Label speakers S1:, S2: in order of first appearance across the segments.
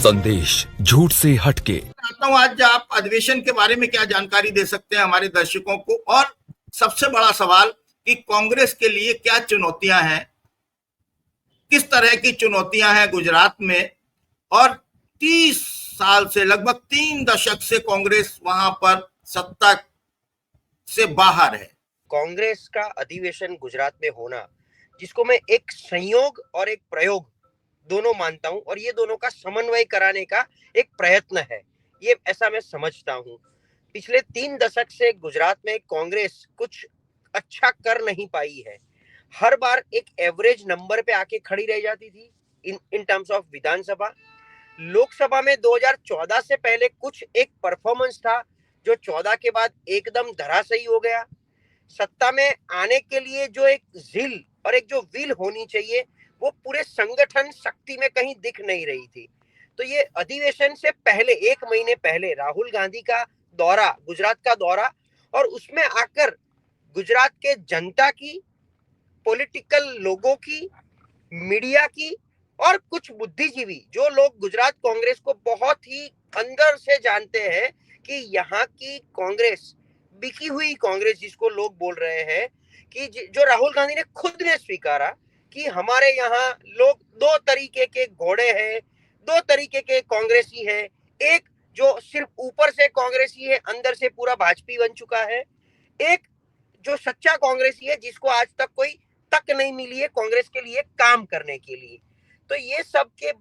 S1: संदेश झूठ से हटके।
S2: चाहता हूं आज आप अधिवेशन के बारे में क्या जानकारी दे सकते हैं हमारे दर्शकों को, और सबसे बड़ा सवाल कि कांग्रेस के लिए क्या चुनौतियां हैं, किस तरह की चुनौतियां हैं गुजरात में, और 30 साल से लगभग 3 दशक से कांग्रेस वहां पर सत्ता से बाहर है।
S3: कांग्रेस का अधिवेशन गुजरात में होना, जिसको मैं एक संयोग और एक प्रयोग दोनों मानता हूं, और ये दोनों का समन्वय कराने का एक प्रयत्न है, ये ऐसा मैं समझता हूं। पिछले 3 दशक से गुजरात में कांग्रेस कुछ अच्छा कर नहीं पाई है। हर बार एक एवरेज नंबर पे आके खड़ी रह जाती थी इन टर्म्स ऑफ विधानसभा। लोकसभा में 2014 से पहले कुछ एक परफॉर्मेंस था जो 14 के बाद एकदम धराशायी हो गया। सत्ता में आने के लिए जो एक जिल और एक जो विल होनी चाहिए, वो पूरे संगठन शक्ति में कहीं दिख नहीं रही थी। तो ये अधिवेशन से पहले 1 महीने पहले राहुल गांधी का दौरा, गुजरात का दौरा, और उसमें आकर गुजरात के जनता की, पॉलिटिकल लोगों की, मीडिया की और कुछ बुद्धिजीवी जो लोग गुजरात कांग्रेस को बहुत ही अंदर से जानते हैं कि यहाँ की कांग्रेस, बिकी हुई कांग्रेस जिसको लोग बोल रहे हैं, कि जो राहुल गांधी ने खुद ने स्वीकारा कि हमारे यहाँ लोग 2 तरीके के घोड़े हैं, 2 तरीके के कांग्रेसी है। एक जो सिर्फ ऊपर से कांग्रेसी है, अंदर से पूरा भाजपी बन चुका है। एक जो सच्चा कांग्रेसी है, जिसको आज तक कोई तक नहीं मिली है कांग्रेस के लिए काम करने के लिए। तो ये सब के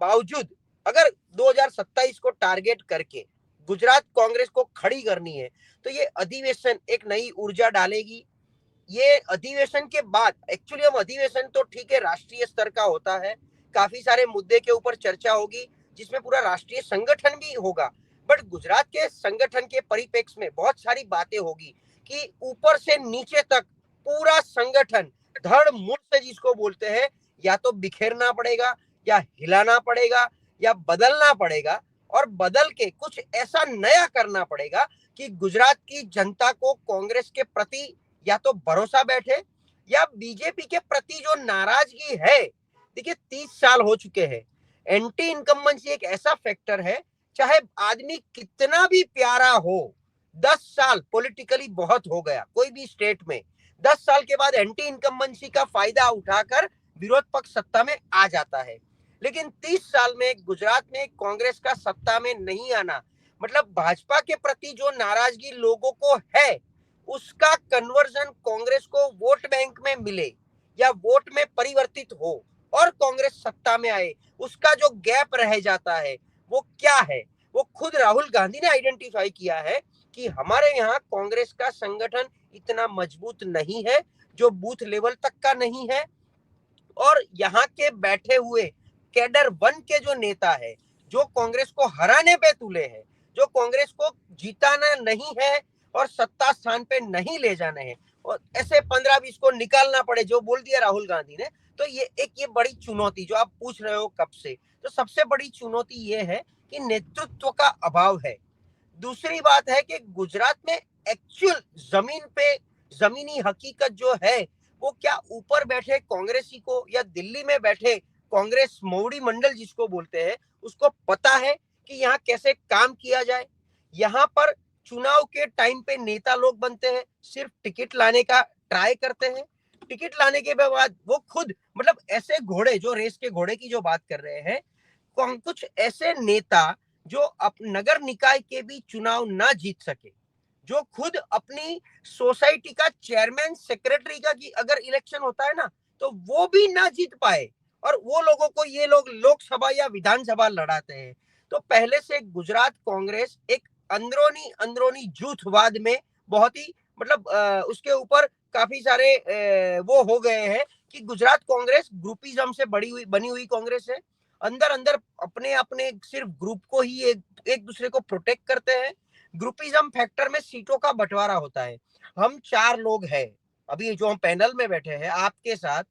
S3: बावजूद अगर 2027 को टारगेट करके गुजरात कांग्रेस को खड़ी करनी है, तो ये अधिवेशन एक नई ऊर्जा डालेगी। ये अधिवेशन के बाद एक्चुअली हम अधिवेशन तो ठीक है राष्ट्रीय स्तर का होता है, काफी सारे मुद्दे के ऊपर चर्चा होगी, जिसमें पूरा राष्ट्रीय संगठन भी होगा। बट गुजरात के संगठन के परिप्रेक्ष्य में बहुत सारी बातें होगी कि ऊपर से नीचे तक पूरा संगठन धड़ मुड़ से, जिसको बोलते हैं, या तो बिखेरना पड़ेगा, या हिलाना पड़ेगा, या बदलना पड़ेगा, और बदल के कुछ ऐसा नया करना पड़ेगा कि गुजरात की जनता को कांग्रेस के प्रति या तो भरोसा बैठे, या बीजेपी के प्रति जो नाराजगी है। देखिए 30 साल हो चुके हैं। एंटी इनकम्बेंसी एक ऐसा फैक्टर है, चाहे आदमी कितना भी प्यारा हो, 10 साल पॉलिटिकली बहुत हो गया कोई भी स्टेट में, 10 साल के बाद एंटी इनकम्बेंसी का फायदा उठाकर विरोध पक्ष सत्ता में आ जाता है। लेकिन 30 साल में गुजरात में कांग्रेस का सत्ता में नहीं आना, मतलब भाजपा के प्रति जो नाराजगी लोगों को है, उसका कन्वर्जन कांग्रेस को वोट बैंक में मिले या वोट में परिवर्तित हो और कांग्रेस सत्ता में आए, उसका जो गैप रह जाता है वो क्या है? वो खुद राहुल गांधी ने आइडेंटिफाई किया है कि हमारे यहाँ कांग्रेस का संगठन इतना मजबूत नहीं है, जो बूथ लेवल तक का नहीं है, और यहाँ के बैठे हुए कैडर 1 के जो नेता है, जो कांग्रेस को हराने पे तुले हैं, जो कांग्रेस को जीताना नहीं है और सत्ता स्थान पे नहीं ले जाना है, और ऐसे 15-20 को निकालना पड़े, जो बोल दिया राहुल गांधी ने। तो ये बड़ी चुनौती जो आप पूछ रहे हो कब से, तो सबसे बड़ी चुनौती ये है कि नेतृत्व का अभाव है। दूसरी बात है कि गुजरात में एक्चुअल जमीन पे जमीनी हकीकत जो है, वो क्या ऊपर बैठे कांग्रेसी को या दिल्ली में बैठे कांग्रेस मोवड़ी मंडल जिसको बोलते हैं, उसको पता है कि यहाँ कैसे काम किया जाए। यहाँ पर चुनाव के टाइम पे नेता लोग बनते हैं, सिर्फ टिकट लाने का ट्राई करते हैं। टिकट लाने के बाद वो खुद, मतलब ऐसे घोड़े, जो रेस के घोड़े की जो बात कर रहे हैं, कुछ ऐसे नेता जो नगर निकाय के भी चुनाव ना जीत सके, जो खुद अपनी सोसाइटी का चेयरमैन, सेक्रेटरी का कि अगर इलेक्शन होता है ना, तो वो भी ना जीत पाए, और वो लोगों को ये लोग लोकसभा या विधानसभा लड़ाते हैं। तो पहले से गुजरात कांग्रेस एक अंदरूनी झूठवाद में बहुत ही, मतलब उसके ऊपर काफी सारे वो हो गए हैं कि गुजरात कांग्रेस ग्रुपिज्म से बनी हुई कांग्रेस है। अंदर अंदर अपने सिर्फ ग्रुप को ही एक दूसरे को प्रोटेक्ट करते हैं। ग्रुपिज्म फैक्टर में सीटों का बंटवारा होता है। हम 4 लोग हैं अभी जो हम पैनल में बैठे हैं, आपके साथ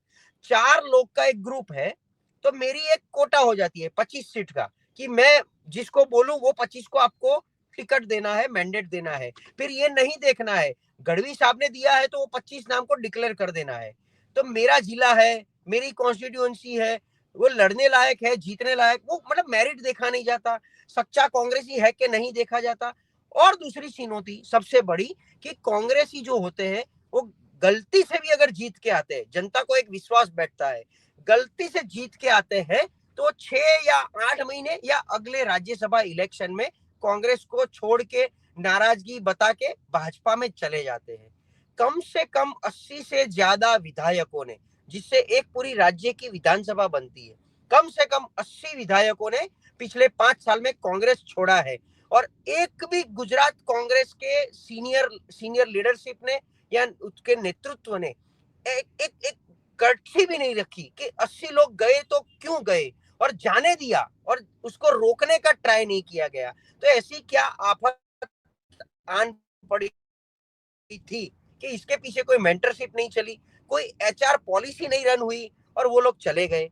S3: 4 लोग का एक ग्रुप है, तो मेरी एक कोटा हो जाती है 25 सीट का, कि मैं जिसको बोलूं वो 25 को आपको टिकट देना है, मैंडेट देना है। फिर ये नहीं देखना है गढ़वी साहब ने दिया है तो वो 25 नाम को डिक्लेयर कर देना है। तो मेरा जिला है, मेरी कॉन्स्टिट्यूएंसी है, वो लड़ने लायक है, जीतने लायक, वो मतलब मेरिट देखा नहीं जाता, सच्चा कांग्रेसी है कि नहीं देखा जाता। और दूसरी चुनौती सबसे बड़ी कि कांग्रेसी जो होते हैं वो गलती से भी अगर जीत के आते हैं, जनता को एक विश्वास बैठता है, गलती से जीत के आते हैं तो 6 या 8 महीने या अगले राज्यसभा इलेक्शन में कांग्रेस को छोड़ के नाराजगी बता के भाजपा में चले जाते हैं। कम से कम 80 से ज्यादा विधायकों ने, जिससे एक पूरी राज्य की विधानसभा बनती है, कम से कम 80 विधायकों ने पिछले 5 साल में कांग्रेस छोड़ा है। और एक भी गुजरात कांग्रेस के सीनियर लीडरशिप ने या उसके नेतृत्व ने एक कर्टसी भी नहीं रखी कि 80 लोग गए तो क्यों गए, और जाने दिया, और उसको रोकने का ट्राई नहीं किया गया। तो ऐसी क्या आफत आन पड़ी थी कि इसके पीछे कोई मेंटरशिप नहीं चली, कोई एचआर पॉलिसी नहीं रन हुई और वो लोग चले गए।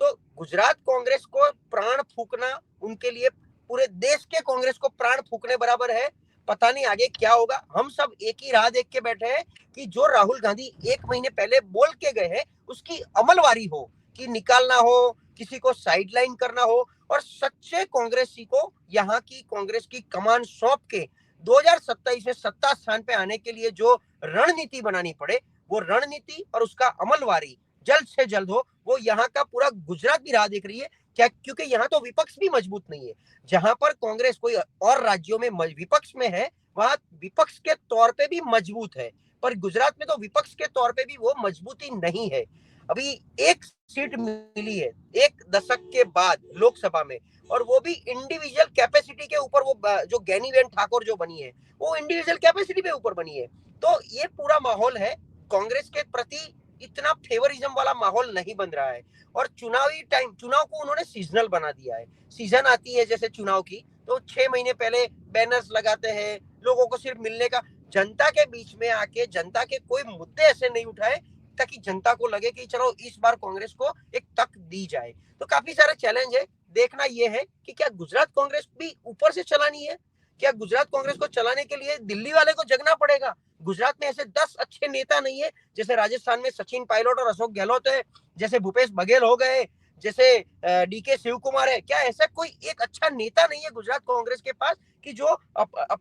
S3: तो गुजरात कांग्रेस को प्राण फूकना उनके लिए पूरे देश के कांग्रेस को प्राण फूकने बराबर है। पता नहीं आगे क्या होगा। हम सब एक ही राह देख के बैठे हैं कि जो राहुल गांधी 1 महीने पहले बोल के गए हैं उसकी अमलवारी हो, कि निकालना हो, किसी को साइडलाइन करना हो, और सच्चे कांग्रेसी को यहाँ की कांग्रेस की कमान सौंप के 2027 में सत्ता स्थान पे आने के लिए जो रणनीति बनानी पड़े, वो रणनीति और उसका अमलवारी जल्द से जल्द हो। वो यहाँ का पूरा गुजरात भी राह देख रही है क्या, क्योंकि यहाँ तो विपक्ष भी मजबूत नहीं है। जहां पर कांग्रेस कोई और राज्यों में विपक्ष में है, वहां विपक्ष के तौर पे भी मजबूत है, पर गुजरात में तो विपक्ष के तौर पे भी वो मजबूती नहीं है। अभी एक सीट मिली है 1 दशक के बाद लोकसभा में, और वो भी इंडिविजुअल कैपेसिटी के ऊपर। वो जो ज्ञानीबेन ठाकुर जो बनी है वो इंडिविजुअल कैपेसिटी पे ऊपर बनी है। तो ये पूरा माहौल है, कांग्रेस के प्रति इतना फेवरिज्म वाला माहौल नहीं बन रहा है। और चुनाव को उन्होंने सीजनल बना दिया है। सीजन आती है जैसे चुनाव की, तो 6 महीने पहले बैनर्स लगाते हैं, लोगों को सिर्फ मिलने का, जनता के बीच में आके जनता के कोई मुद्दे ऐसे नहीं उठाए ताकि जनता को लगे कि चलो इस बार कांग्रेस को एक तक दी जाए। तो काफी सारे चैलेंज है। देखना यह है कि क्या गुजरात कांग्रेस भी ऊपर से चलानी है, क्या गुजरात कांग्रेस को चलाने के लिए दिल्ली वाले को जगना पड़ेगा। गुजरात में ऐसे 10 अच्छे नेता नहीं है, जैसे राजस्थान में सचिन पायलट और अशोक गहलोत है, जैसे भूपेश बघेल हो गए, जैसे डीके शिव कुमार है। क्या ऐसा कोई एक अच्छा नेता नहीं है गुजरात कांग्रेस के पास कि जो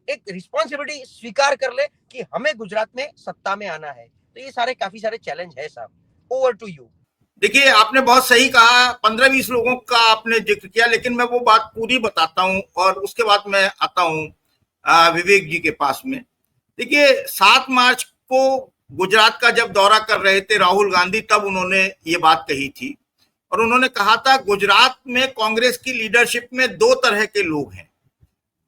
S3: एक रिस्पॉन्सिबिलिटी स्वीकार कर ले कि हमें गुजरात में सत्ता में आना है। तो ये सारे काफी सारे चैलेंज है साहब। Over to you.
S2: देखिए, आपने बहुत सही कहा, 15-20 लोगों का आपने जिक्र किया, लेकिन मैं वो बात पूरी बताता हूं और उसके बाद मैं आता हूं विवेक जी के पास में। देखिए, 7 मार्च को गुजरात का जब दौरा कर रहे थे राहुल गांधी, तब उन्होंने ये बात कही थी, और उन्होंने कहा था गुजरात में कांग्रेस की लीडरशिप में 2 तरह के लोग हैं,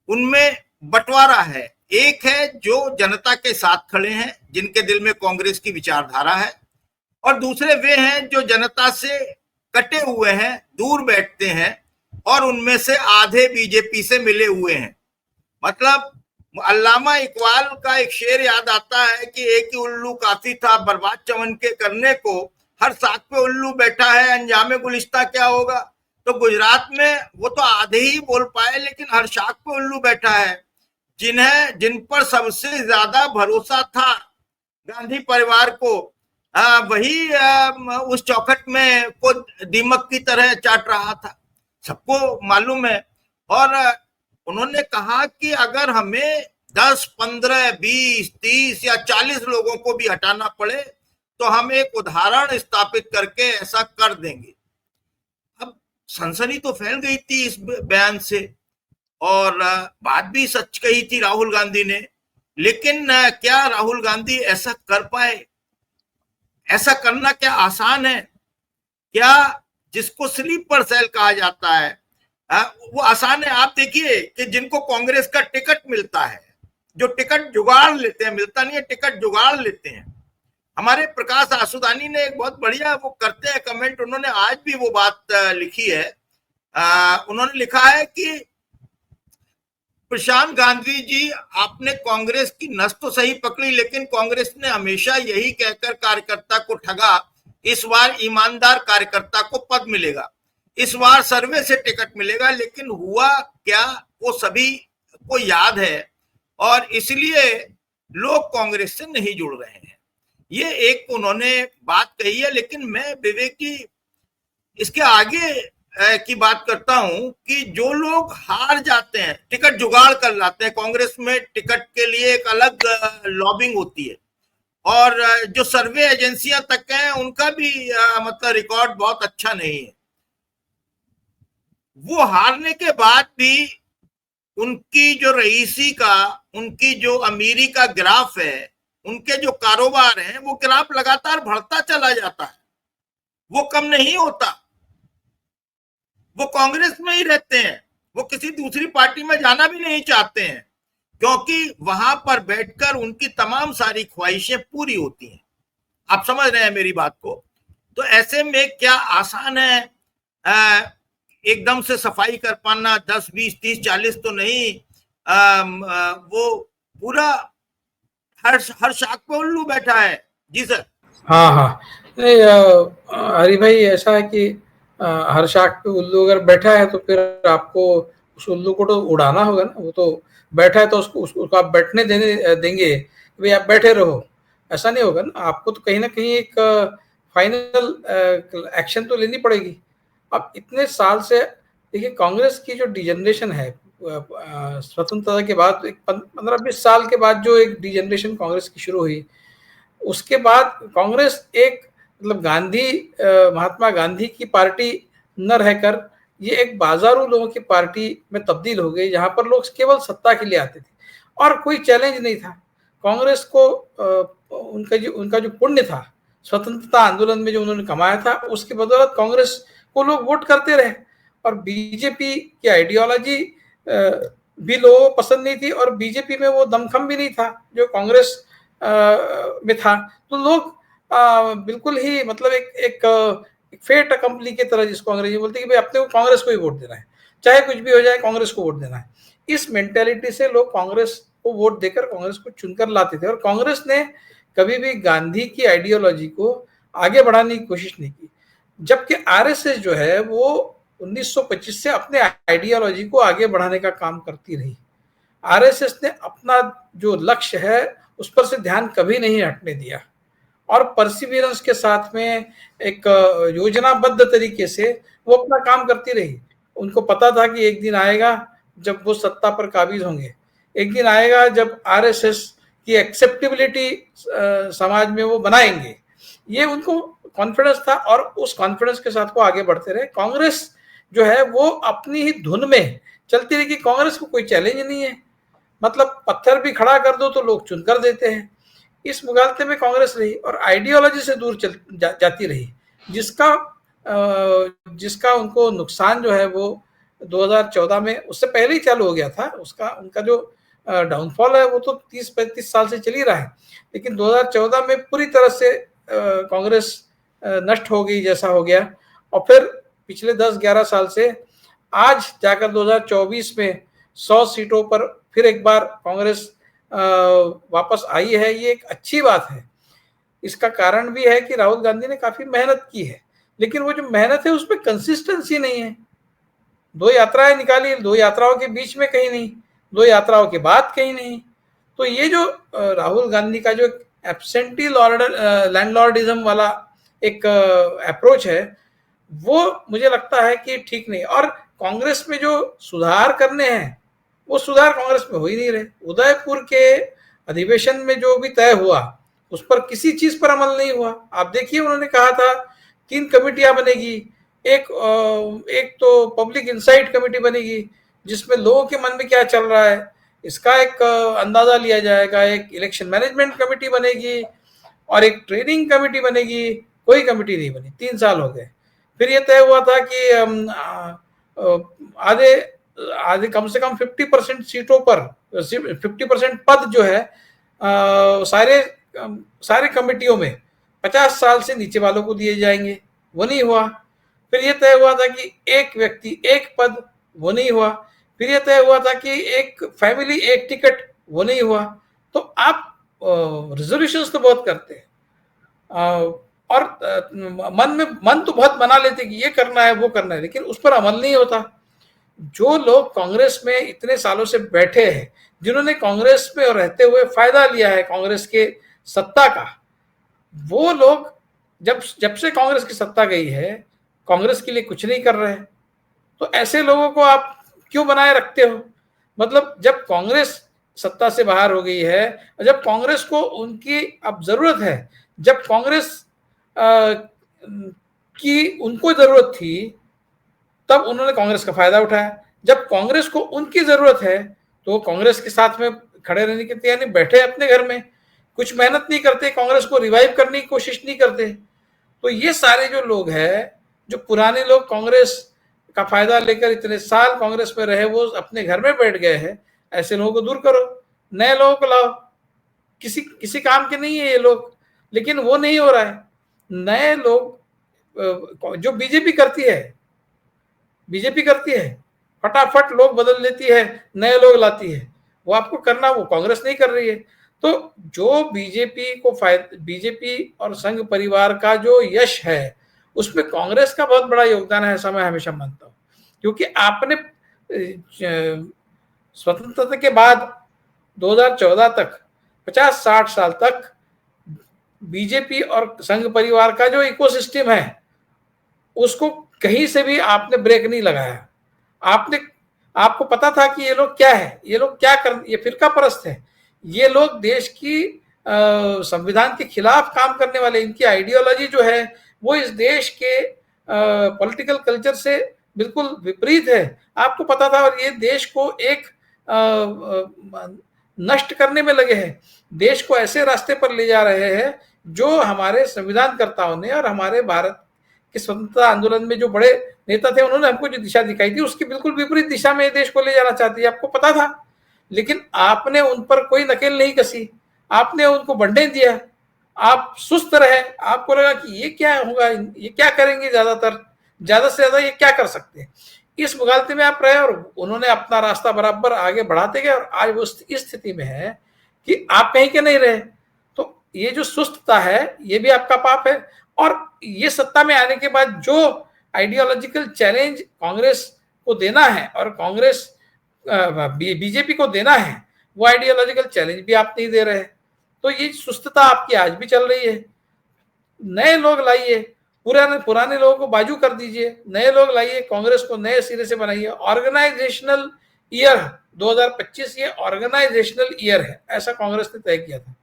S2: उनमें बंटवारा है। एक है जो जनता के साथ खड़े हैं, जिनके दिल में कांग्रेस की विचारधारा है, और दूसरे वे हैं जो जनता से कटे हुए हैं, दूर बैठते हैं, और उनमें से आधे बीजेपी से मिले हुए हैं। मतलब अल्लामा इकबाल का एक शेर याद आता है कि एक ही उल्लू काफी था बर्बाद चमन के करने को, हर साख पे उल्लू बैठा है अंजामे गुलिस्ता क्या होगा। तो गुजरात में वो तो आधे ही बोल पाए, लेकिन हर शाख पे उल्लू बैठा है। जिन पर सबसे ज्यादा भरोसा था गांधी परिवार को, वही उस चौखट में को दीमक की तरह चाट रहा था, सबको मालूम है। और उन्होंने कहा कि अगर हमें 10, 15, 20, 30 या 40 लोगों को भी हटाना पड़े तो हम एक उदाहरण स्थापित करके ऐसा कर देंगे। अब सनसनी तो फैल गई थी इस बयान से, और बात भी सच कही थी राहुल गांधी ने, लेकिन क्या राहुल गांधी ऐसा कर पाए? ऐसा करना क्या आसान है? क्या जिसको स्लीपर सेल कहा जाता है वो आसान है? आप देखिए कि जिनको कांग्रेस का टिकट मिलता है, जो टिकट जुगाड़ लेते हैं, मिलता नहीं है, टिकट जुगाड़ लेते हैं। हमारे प्रकाश आसुदानी ने एक बहुत बढ़िया वो करते हैं कमेंट, उन्होंने आज भी वो बात लिखी है। उन्होंने लिखा है कि प्रशांत गांधी जी, आपने कांग्रेस की नस तो सही पकड़ी, लेकिन कांग्रेस ने हमेशा यही कहकर कार्यकर्ता को ठगा, इस बार ईमानदार कार्यकर्ता को पद मिलेगा, इस बार सर्वे से टिकट मिलेगा। लेकिन हुआ क्या? वो सभी को याद है और इसलिए लोग कांग्रेस से नहीं जुड़ रहे हैं। ये एक उन्होंने बात कही है, लेकिन मैं विवेक की इसके आगे की बात करता हूं कि जो लोग हार जाते हैं, टिकट जुगाड़ कर लाते हैं, कांग्रेस में टिकट के लिए एक अलग लॉबिंग होती है और जो सर्वे एजेंसियां तक हैं उनका भी मतलब रिकॉर्ड बहुत अच्छा नहीं है। वो हारने के बाद भी उनकी जो रईसी का, उनकी जो अमीरी का ग्राफ है, उनके जो कारोबार है, वो ग्राफ लगातार बढ़ता चला जाता है, वो कम नहीं होता। वो कांग्रेस में ही रहते हैं, वो किसी दूसरी पार्टी में जाना भी नहीं चाहते हैं, क्योंकि वहां पर बैठकर उनकी तमाम सारी ख्वाहिशें पूरी होती हैं। आप समझ रहे हैं मेरी बात को? तो ऐसे में क्या आसान है एकदम से सफाई कर पाना? 10, 20, 30, 40 तो नहीं, वो पूरा हर शाख पे उल्लू बैठा है। जी सर।
S4: हाँ हाँ, नहीं हरि भाई, ऐसा है कि हर शाख पे उल्लू अगर बैठा है तो फिर आपको उस उल्लू को तो उड़ाना होगा ना। वो तो बैठा है तो उसको आप बैठने देंगे भाई आप बैठे रहो, ऐसा नहीं होगा ना। आपको तो कहीं ना कहीं एक फाइनल एक्शन तो लेनी पड़ेगी। अब इतने साल से देखिए, कांग्रेस की जो डिजनरेशन है स्वतंत्रता के बाद 15-20 साल के बाद जो एक डिजनरेशन कांग्रेस की शुरू हुई, उसके बाद कांग्रेस एक मतलब महात्मा गांधी की पार्टी न रहकर ये एक बाजारू लोगों की पार्टी में तब्दील हो गई, जहां पर लोग केवल सत्ता के लिए आते थे और कोई चैलेंज नहीं था। कांग्रेस को उनका जो पुण्य था स्वतंत्रता आंदोलन में जो उन्होंने कमाया था, उसकी बदौलत कांग्रेस को लोग वोट करते रहे। और बीजेपी की आइडियोलॉजी भी लोगों को पसंद नहीं थी और बीजेपी में वो दमखम भी नहीं था जो कांग्रेस में था। तो लोग बिल्कुल ही मतलब एक फेट अकम्पली की तरह, जिसको अंग्रेजी बोलते हैं कि भाई अपने को कांग्रेस को ही वोट देना है, चाहे कुछ भी हो जाए कांग्रेस को वोट देना है। इस मेंटेलिटी से लोग कांग्रेस को वोट देकर कांग्रेस को चुनकर लाते थे और कांग्रेस ने कभी भी गांधी की आइडियोलॉजी को आगे बढ़ाने की कोशिश नहीं की। जबकि आरएसएस जो है वो 1925 से अपने आइडियोलॉजी को आगे बढ़ाने का काम करती रही। आरएसएस ने अपना जो लक्ष्य है उस पर से ध्यान कभी नहीं हटने दिया और परसिवियरेंस के साथ में एक योजनाबद्ध तरीके से वो अपना काम करती रही। उनको पता था कि एक दिन आएगा जब वो सत्ता पर काबिज होंगे, एक दिन आएगा जब आरएसएस की एक्सेप्टेबिलिटी समाज में वो बनाएंगे। ये उनको कॉन्फिडेंस था और उस कॉन्फिडेंस के साथ वो आगे बढ़ते रहे। कांग्रेस जो है वो अपनी ही धुन में चलती रही कि कांग्रेस को कोई चैलेंज नहीं है, मतलब पत्थर भी खड़ा कर दो तो लोग चुनकर देते हैं। इस मुगालते में कांग्रेस रही और आइडियोलॉजी से दूर जाती रही, जिसका उनको नुकसान जो है वो 2014 में, उससे पहले ही चालू हो गया था। उनका जो डाउनफॉल है वो तो 30-35 साल से चल ही रहा है, लेकिन 2014 में पूरी तरह से कांग्रेस नष्ट हो गई जैसा हो गया। और फिर पिछले 10-11 साल से आज जाकर 2024 में 100 सीटों पर फिर एक बार कांग्रेस वापस आई है। ये एक अच्छी बात है। इसका कारण भी है कि राहुल गांधी ने काफी मेहनत की है, लेकिन वो जो मेहनत है उसमें कंसिस्टेंसी नहीं है। 2 यात्राएं निकाली, 2 यात्राओं के बीच में कहीं नहीं, 2 यात्राओं के बाद कहीं नहीं। तो ये जो राहुल गांधी का जो एब्सेंटी लैंडलॉर्डिज्म वाला एक अप्रोच है, वो मुझे लगता है कि ठीक नहीं। और कांग्रेस में जो सुधार करने हैं वो सुधार कांग्रेस में हो ही नहीं रहे। उदयपुर के अधिवेशन में जो भी तय हुआ उस पर किसी चीज पर अमल नहीं हुआ। आप देखिए, उन्होंने कहा था 3 कमेटियां बनेगी, एक तो पब्लिक इंसाइट कमेटी बनेगी जिसमें लोगों के मन में क्या चल रहा है इसका एक अंदाजा लिया जाएगा, एक इलेक्शन मैनेजमेंट कमेटी बनेगी और एक ट्रेनिंग कमेटी बनेगी। कोई कमेटी नहीं बनी, 3 साल हो गए। फिर ये तय हुआ था कि आधे कम से कम 50% सीटों पर 50% पद जो है सारे कमेटियों में 50 साल से नीचे वालों को दिए जाएंगे। वो नहीं हुआ। फिर ये तय हुआ था कि एक व्यक्ति एक पद, वो नहीं हुआ। फिर ये तय हुआ था कि एक फैमिली एक टिकट, वो नहीं हुआ। तो आप रिजोल्यूशंस तो बहुत करते हैं और मन तो बहुत बना लेते कि ये करना है वो करना है, लेकिन उस पर अमल नहीं होता। जो लोग कांग्रेस में इतने सालों से बैठे हैं, जिन्होंने कांग्रेस में रहते हुए फायदा लिया है कांग्रेस के सत्ता का, वो लोग जब जब से कांग्रेस की सत्ता गई है कांग्रेस के लिए कुछ नहीं कर रहे हैं। तो ऐसे लोगों को आप क्यों बनाए रखते हो? मतलब जब कांग्रेस सत्ता से बाहर हो गई है, जब कांग्रेस को उनकी अब जरूरत है, जब कांग्रेस की उनको जरूरत थी, तब उन्होंने कांग्रेस का फायदा उठाया। जब कांग्रेस को उनकी जरूरत है तो कांग्रेस के साथ में खड़े रहने के तैयार नहीं, बैठे अपने घर में, कुछ मेहनत नहीं करते, कांग्रेस को रिवाइव करने की कोशिश नहीं करते। तो ये सारे जो लोग हैं, जो पुराने लोग कांग्रेस का फायदा लेकर इतने साल कांग्रेस में रहे, वो अपने घर में बैठ गए हैं, ऐसे लोगों को दूर करो, नए लोगों को लाओ। किसी किसी काम के नहीं है ये लोग, लेकिन वो नहीं हो रहा है। नए लोग जो बीजेपी करती है, फटाफट लोग बदल लेती है, नए लोग लाती है। वो आपको करना, वो कांग्रेस नहीं कर रही है। तो जो बीजेपी और संघ परिवार का जो यश है, उसमें कांग्रेस का बहुत बड़ा योगदान है, ऐसा मैं हमेशा मानता हूँ। क्योंकि आपने स्वतंत्रता के बाद 2014 तक 50-60 साल तक बीजेपी और संघ परिवार का जो इकोसिस्टम है, उसको कहीं से भी आपने ब्रेक नहीं लगाया। आपको पता था कि ये लोग क्या है, ये लोग क्या ये फिरका परस्त है, ये लोग देश की संविधान के खिलाफ काम करने वाले, इनकी आइडियोलॉजी जो है वो इस देश के पॉलिटिकल कल्चर से बिल्कुल विपरीत है, आपको पता था। और ये देश को एक नष्ट करने में लगे हैं, देश को ऐसे रास्ते पर ले जा रहे हैं जो हमारे संविधानकर्ताओं ने और हमारे भारत के स्वतंत्रता आंदोलन में जो बड़े नेता थे, उन्होंने हमको जो दिशा दिखाई थी, उसकी बिल्कुल विपरीत दिशा में देश को ले जाना चाहती है, आपको पता था। लेकिन आपने उन पर कोई नकेल नहीं कसी, आपने उनको बढ़ने दिया, आप सुस्त रहे। आपको लगा कि ये क्या होगा, ये क्या करेंगे, ज्यादा से ज्यादा ये क्या कर सकते हैं, इस मुगालते में आप रहे। और उन्होंने अपना रास्ता बराबर आगे बढ़ाते गए, और आज वो इस स्थिति में है कि आप कहीं के नहीं रहे। तो ये जो सुस्तता है, ये भी आपका पाप है। और ये सत्ता में आने के बाद जो आइडियोलॉजिकल चैलेंज कांग्रेस को देना है और कांग्रेस बीजेपी को देना है, वो आइडियोलॉजिकल चैलेंज भी आप नहीं दे रहे। तो ये सुस्तता आपकी आज भी चल रही है। नए लोग लाइए, पुराने लोगों को बाजू कर दीजिए, नए लोग लाइए, कांग्रेस को नए सिरे से बनाइए। ऑर्गेनाइजेशनल ईयर 2025 ये ऑर्गेनाइजेशनल ईयर है, ऐसा कांग्रेस ने तय किया था।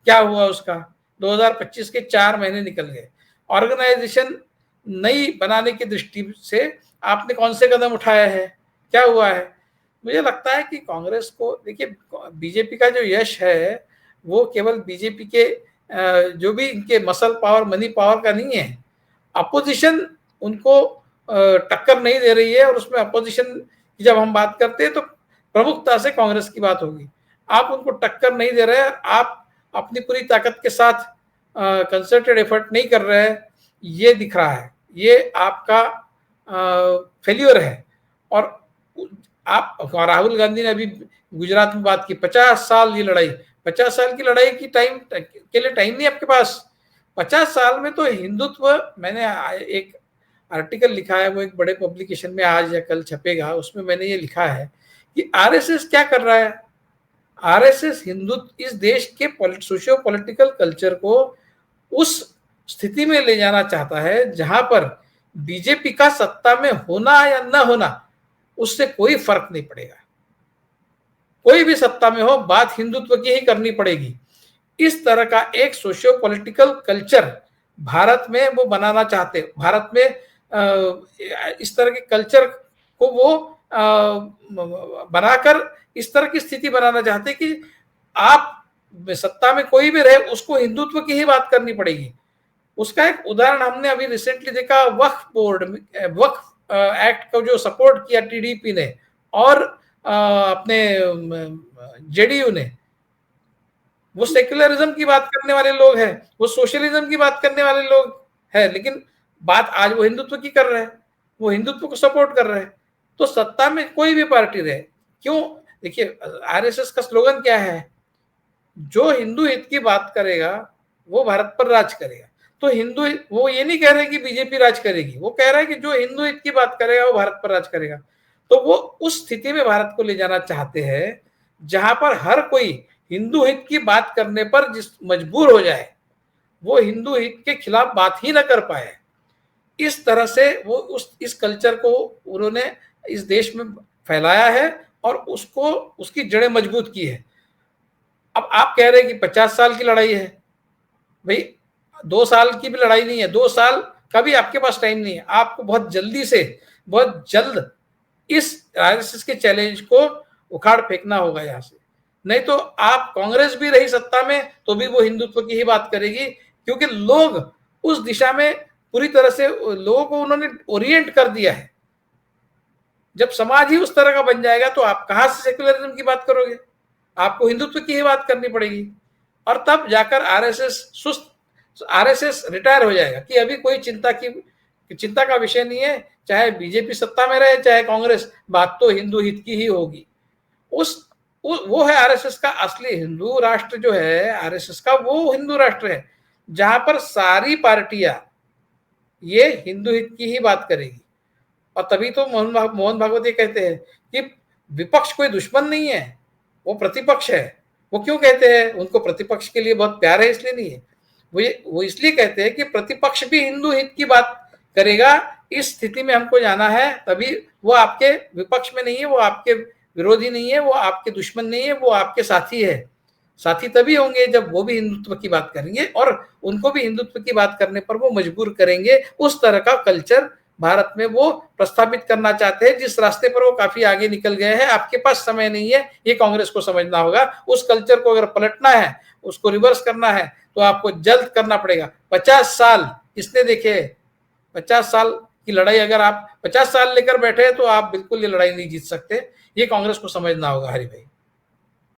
S4: क्या हुआ उसका? 2025 के 4 महीने निकल गए। ऑर्गेनाइजेशन नई बनाने की दृष्टि से आपने कौन से कदम उठाया है, क्या हुआ है? मुझे लगता है कि कांग्रेस को, देखिए, बीजेपी का जो यश है वो केवल बीजेपी के जो भी इनके मसल पावर, मनी पावर का नहीं है। अपोजिशन उनको टक्कर नहीं दे रही है, और उसमें अपोजिशन की जब हम बात करते हैं तो प्रमुखता से कांग्रेस की बात होगी। आप उनको टक्कर नहीं दे रहे हैं, आप अपनी पूरी ताकत के साथ कंसर्टेड एफर्ट नहीं कर रहे हैं, ये दिख रहा है। ये आपका फेल्यूर है। और राहुल गांधी ने अभी गुजरात में बात की, 50 साल ये लड़ाई, 50 साल की लड़ाई की के लिए टाइम नहीं आपके पास। 50 साल में तो हिंदुत्व, मैंने एक आर्टिकल लिखा है, वो एक बड़े पब्लिकेशन में आज या कल छपेगा, उसमें मैंने ये लिखा है कि आरएसएस क्या कर रहा है। आरएसएस हिंदुत्व, इस देश के सोशियो पॉलिटिकल कल्चर को उस स्थिति में ले जाना चाहता है जहां पर बीजेपी का सत्ता में होना या न होना उससे कोई फर्क नहीं पड़ेगा। कोई भी सत्ता में हो, बात हिंदुत्व की ही करनी पड़ेगी। इस तरह का एक सोशियो पॉलिटिकल कल्चर भारत में वो बनाना चाहते, भारत में इस तरह के कल्चर को वो बनाकर इस तरह की स्थिति बनाना चाहते कि आप सत्ता में कोई भी रहे, उसको हिंदुत्व की ही बात करनी पड़ेगी। उसका एक उदाहरण हमने अभी रिसेंटली देखा, वक्फ एक्ट को जो सपोर्ट किया टीडीपी ने और अपने जेडीयू ने, वो सेक्युलरिज्म की बात करने वाले लोग हैं, वो सोशलिज्म की बात करने वाले लोग हैं, लेकिन बात आज वो हिंदुत्व की कर रहे हैं, वो हिंदुत्व को सपोर्ट कर रहे हैं। तो सत्ता में कोई भी पार्टी रहे, क्यों, देखिए आरएसएस का स्लोगन क्या है, जो हिंदू हित की बात करेगा वो भारत पर राज करेगा। तो हिंदू, वो ये नहीं कह रहे कि बीजेपी राज करेगी, वो कह रहा है कि जो हिंदू हित की बात करेगा वो भारत पर राज करेगा। तो वो उस स्थिति में भारत को ले जाना चाहते हैं जहां पर हर कोई हिंदू हित की बात करने पर जिस मजबूर हो जाए, वो हिंदू हित के खिलाफ बात ही ना कर पाए। इस तरह से वो इस कल्चर को उन्होंने इस देश में फैलाया है और उसको उसकी जड़ें मजबूत की है। अब आप कह रहे हैं कि 50 साल की लड़ाई है, भाई 2 साल की भी लड़ाई नहीं है, 2 साल का भी आपके पास टाइम नहीं है। आपको बहुत जल्दी से, बहुत जल्द इस आरएसएस के चैलेंज को उखाड़ फेंकना होगा यहाँ से, नहीं तो आप कांग्रेस भी रही सत्ता में तो भी वो हिंदुत्व की ही बात करेगी, क्योंकि लोग उस दिशा में पूरी तरह से लोगों को उन्होंने ओरिएंट कर दिया है। जब समाज ही उस तरह का बन जाएगा तो आप कहां से सेक्युलरिज्म की बात करोगे, आपको हिंदुत्व की ही बात करनी पड़ेगी। और तब जाकर आरएसएस रिटायर हो जाएगा कि अभी कोई चिंता का विषय नहीं है, चाहे बीजेपी सत्ता में रहे चाहे कांग्रेस, बात तो हिंदू हित की ही होगी। वो है आरएसएस का असली हिंदू राष्ट्र जो है, आरएसएस का वो हिंदू राष्ट्र है जहां पर सारी पार्टियां ये हिंदू हित की ही बात करेगी। और तभी तो मोहन भागवत ये कहते हैं कि विपक्ष कोई दुश्मन नहीं है, वो प्रतिपक्ष है। वो क्यों कहते हैं? उनको प्रतिपक्ष के लिए बहुत प्यार है इसलिए नहीं है, वो इसलिए कहते हैं कि प्रतिपक्ष भी हिंदू हित की बात करेगा। इस स्थिति में हमको जाना है, तभी वो आपके विपक्ष में नहीं है, वो आपके विरोधी नहीं है, वो आपके दुश्मन नहीं है, वो आपके साथी है। साथी तभी होंगे जब वो भी हिंदुत्व की बात करेंगे और उनको भी हिंदुत्व की बात करने पर वो मजबूर करेंगे। उस तरह का कल्चर भारत में वो प्रस्तावित करना चाहते हैं, जिस रास्ते पर वो काफी आगे निकल गए हैं। आपके पास समय नहीं है, ये कांग्रेस को समझना होगा। उस कल्चर को अगर पलटना है, उसको रिवर्स करना है, तो आपको जल्द करना पड़ेगा। 50 साल इसने देखे, 50 साल की लड़ाई अगर आप 50 साल लेकर बैठे तो आप बिल्कुल ये लड़ाई नहीं जीत सकते। ये कांग्रेस को समझना होगा हरि भाई।